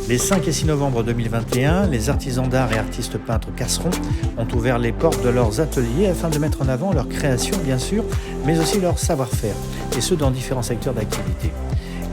Les 5 et 6 novembre 2021, les artisans d'art et artistes peintres Casseron ont ouvert les portes de leurs ateliers afin de mettre en avant leur création, bien sûr, mais aussi leur savoir-faire, et ce dans différents secteurs d'activité.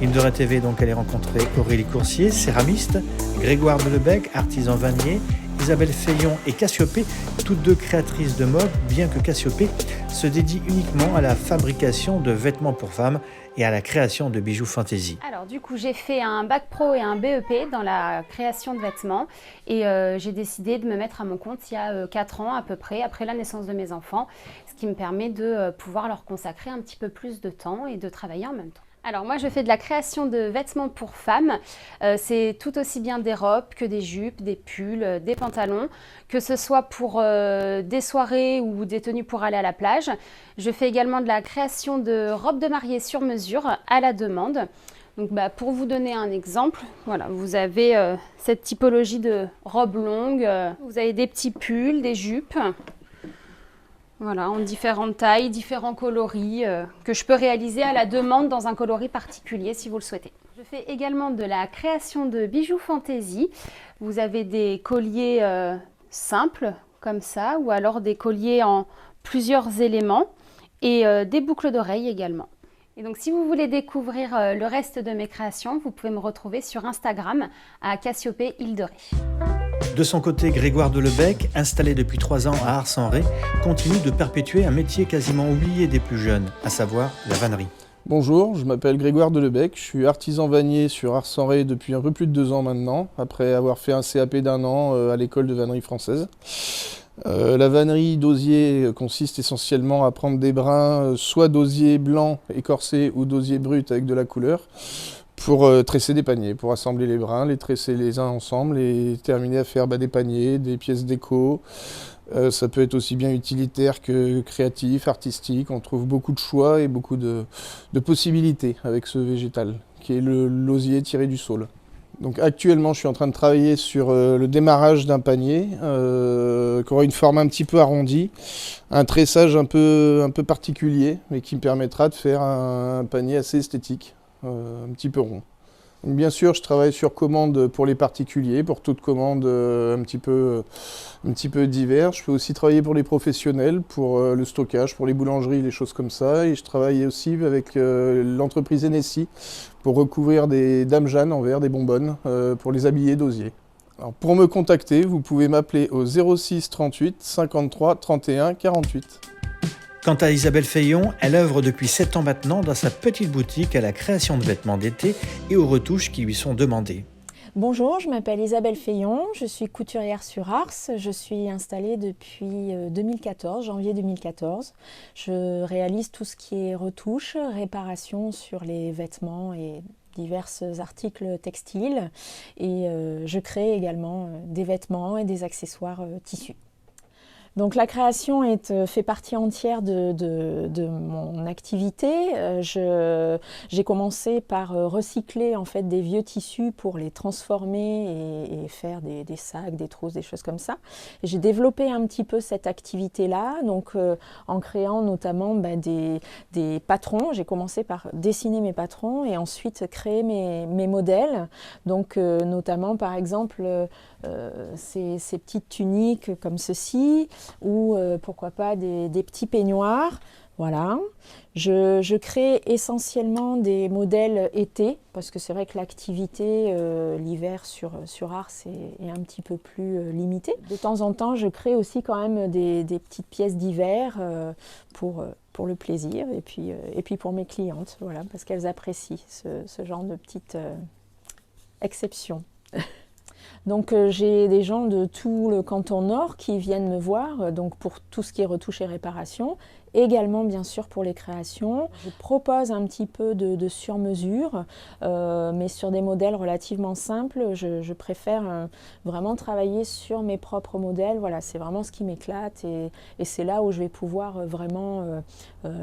Indore TV donc allait rencontrer Aurélie Coursier, céramiste, Grégoire Delebecq, artisan vannier, Isabelle Feillon et Cassiopée, toutes deux créatrices de mode, bien que Cassiopée se dédie uniquement à la fabrication de vêtements pour femmes et à la création de bijoux fantaisie. Alors du coup, j'ai fait un bac pro et un BEP dans la création de vêtements et j'ai décidé de me mettre à mon compte il y a 4 ans à peu près, après la naissance de mes enfants, ce qui me permet de pouvoir leur consacrer un petit peu plus de temps et de travailler en même temps. Alors moi je fais de la création de vêtements pour femmes, c'est tout aussi bien des robes que des jupes, des pulls, des pantalons, que ce soit pour des soirées ou des tenues pour aller à la plage. Je fais également de la création de robes de mariée sur mesure à la demande. Donc pour vous donner un exemple, voilà, vous avez cette typologie de robes longues, vous avez des petits pulls, des jupes. Voilà, en différentes tailles, différents coloris que je peux réaliser à la demande dans un coloris particulier si vous le souhaitez. Je fais également de la création de bijoux fantaisie. Vous avez des colliers simples comme ça ou alors des colliers en plusieurs éléments et des boucles d'oreilles également. Et donc si vous voulez découvrir le reste de mes créations, vous pouvez me retrouver sur Instagram à Cassiopée Indore. De son côté, Grégoire Delebecq, installé depuis 3 ans à Ars-en-Ré, continue de perpétuer un métier quasiment oublié des plus jeunes, à savoir la vannerie. Bonjour, je m'appelle Grégoire Delebecq, je suis artisan vannier sur Ars-en-Ré depuis un peu plus de 2 ans maintenant, après avoir fait un CAP d'1 an à l'école de vannerie française. La vannerie d'osier consiste essentiellement à prendre des brins, soit d'osier blanc écorcé ou d'osier brut avec de la couleur, pour tresser des paniers, pour assembler les brins, les tresser les uns ensemble et terminer à faire des paniers, des pièces déco. Ça peut être aussi bien utilitaire que créatif, artistique. On trouve beaucoup de choix et beaucoup de possibilités avec ce végétal, qui est l'osier tiré du saule. Donc actuellement, je suis en train de travailler sur le démarrage d'un panier qui aura une forme un petit peu arrondie, un tressage un peu particulier, mais qui me permettra de faire un panier assez esthétique. Un petit peu rond. Donc, bien sûr, je travaille sur commande pour les particuliers, pour toute commande un petit peu divers. Je peux aussi travailler pour les professionnels, pour le stockage, pour les boulangeries, les choses comme ça. Et je travaille aussi avec l'entreprise Enessi pour recouvrir des dames Jeanne en verre, des bonbonnes, pour les habiller d'osier. Alors, pour me contacter, vous pouvez m'appeler au 06 38 53 31 48. Quant à Isabelle Feillon, elle œuvre depuis 7 ans maintenant dans sa petite boutique à la création de vêtements d'été et aux retouches qui lui sont demandées. Bonjour, je m'appelle Isabelle Feillon, je suis couturière sur Ars. Je suis installée depuis 2014, janvier 2014. Je réalise tout ce qui est retouche, réparation sur les vêtements et divers articles textiles. Et je crée également des vêtements et des accessoires tissus. Donc la création fait partie entière de mon activité. J'ai commencé par recycler en fait des vieux tissus pour les transformer et faire des sacs, des trousses, des choses comme ça. J'ai développé un petit peu cette activité-là, donc en créant notamment des patrons. J'ai commencé par dessiner mes patrons et ensuite créer mes modèles. Donc notamment par exemple ces petites tuniques comme ceci, ou pourquoi pas des petits peignoirs. Voilà. Je crée essentiellement des modèles été, parce que c'est vrai que l'activité l'hiver sur Ars est un petit peu plus limitée. De temps en temps, je crée aussi quand même des petites pièces d'hiver pour le plaisir et puis pour mes clientes, voilà, parce qu'elles apprécient ce genre de petites exceptions. Donc j'ai des gens de tout le canton nord qui viennent me voir donc pour tout ce qui est retouche et réparation, également bien sûr pour les créations. Je propose un petit peu de sur-mesure, mais sur des modèles relativement simples. Je préfère vraiment travailler sur mes propres modèles. Voilà, c'est vraiment ce qui m'éclate et c'est là où je vais pouvoir vraiment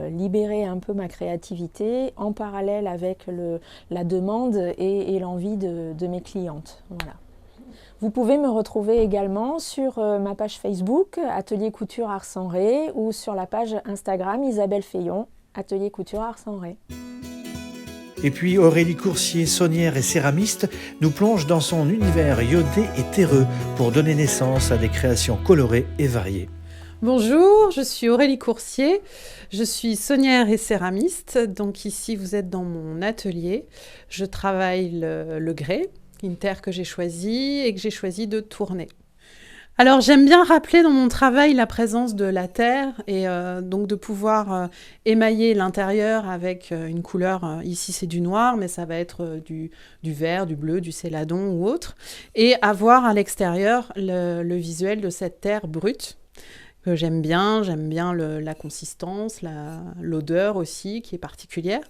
libérer un peu ma créativité en parallèle avec la demande et l'envie de mes clientes. Voilà. Vous pouvez me retrouver également sur ma page Facebook, Atelier Couture Ars-en-Ré, ou sur la page Instagram Isabelle Feillon, Atelier Couture Ars-en-Ré. Et puis Aurélie Coursier, saunière et céramiste, nous plonge dans son univers iodé et terreux pour donner naissance à des créations colorées et variées. Bonjour, je suis Aurélie Coursier, je suis saunière et céramiste. Donc ici, vous êtes dans mon atelier. Je travaille le grès, une terre que j'ai choisie et que j'ai choisi de tourner. Alors j'aime bien rappeler dans mon travail la présence de la terre et donc de pouvoir émailler l'intérieur avec une couleur, ici c'est du noir, mais ça va être du vert, du bleu, du céladon ou autre, et avoir à l'extérieur le visuel de cette terre brute que j'aime bien la consistance, l'odeur aussi qui est particulière.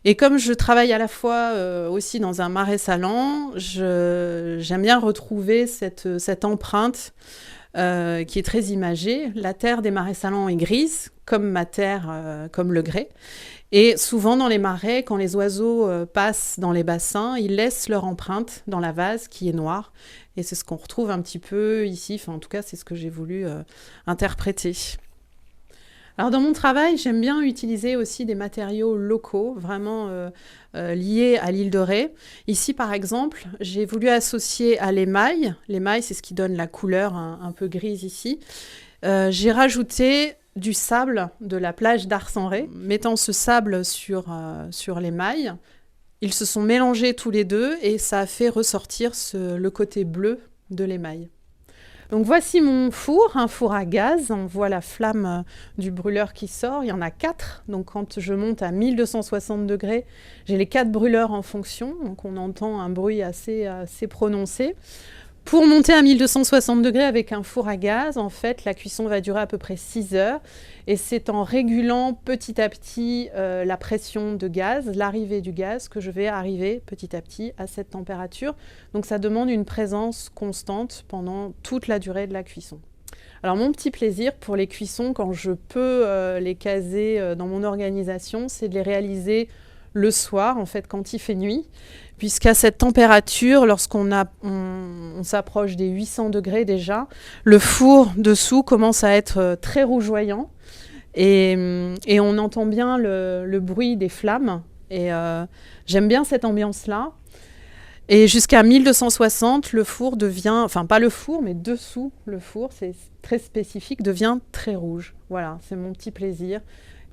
Et comme je travaille à la fois aussi dans un marais salant, j'aime bien retrouver cette empreinte qui est très imagée. La terre des marais salants est grise, comme ma terre, comme le grès. Et souvent dans les marais, quand les oiseaux passent dans les bassins, ils laissent leur empreinte dans la vase qui est noire. Et c'est ce qu'on retrouve un petit peu ici. Enfin, en tout cas, c'est ce que j'ai voulu interpréter. Alors dans mon travail, j'aime bien utiliser aussi des matériaux locaux, vraiment liés à l'île de Ré. Ici, par exemple, j'ai voulu associer à l'émail. L'émail, c'est ce qui donne la couleur un peu grise ici. J'ai rajouté du sable de la plage d'Ars-en-Ré. Mettant ce sable sur l'émail, ils se sont mélangés tous les deux et ça a fait ressortir le côté bleu de l'émail. Donc voici mon four, un four à gaz. On voit la flamme du brûleur qui sort. Il y en a 4. Donc quand je monte à 1260 degrés, j'ai les 4 brûleurs en fonction. Donc on entend un bruit assez prononcé. Pour monter à 1260 degrés avec un four à gaz, en fait, la cuisson va durer à peu près 6 heures. Et c'est en régulant petit à petit la pression de gaz, l'arrivée du gaz, que je vais arriver petit à petit à cette température. Donc ça demande une présence constante pendant toute la durée de la cuisson. Alors mon petit plaisir pour les cuissons, quand je peux les caser dans mon organisation, c'est de les réaliser le soir, en fait, quand il fait nuit, puisqu'à cette température, lorsqu'on s'approche des 800 degrés déjà, le four dessous commence à être très rougeoyant et on entend bien le bruit des flammes. Et j'aime bien cette ambiance-là. Et jusqu'à 1260, le four devient, enfin pas le four, mais dessous le four, c'est très spécifique, devient très rouge. Voilà, c'est mon petit plaisir.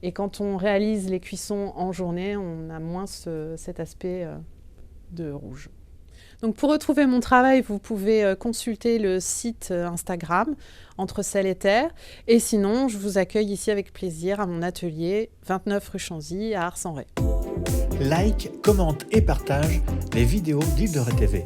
Et quand on réalise les cuissons en journée, on a moins cet aspect de rouge. Donc pour retrouver mon travail, vous pouvez consulter le site Instagram Entre Sel et Terre. Et sinon, je vous accueille ici avec plaisir à mon atelier 29 rue Chanzy à Ars-en-Ré. Like, commente et partage les vidéos d'Île de Ré TV.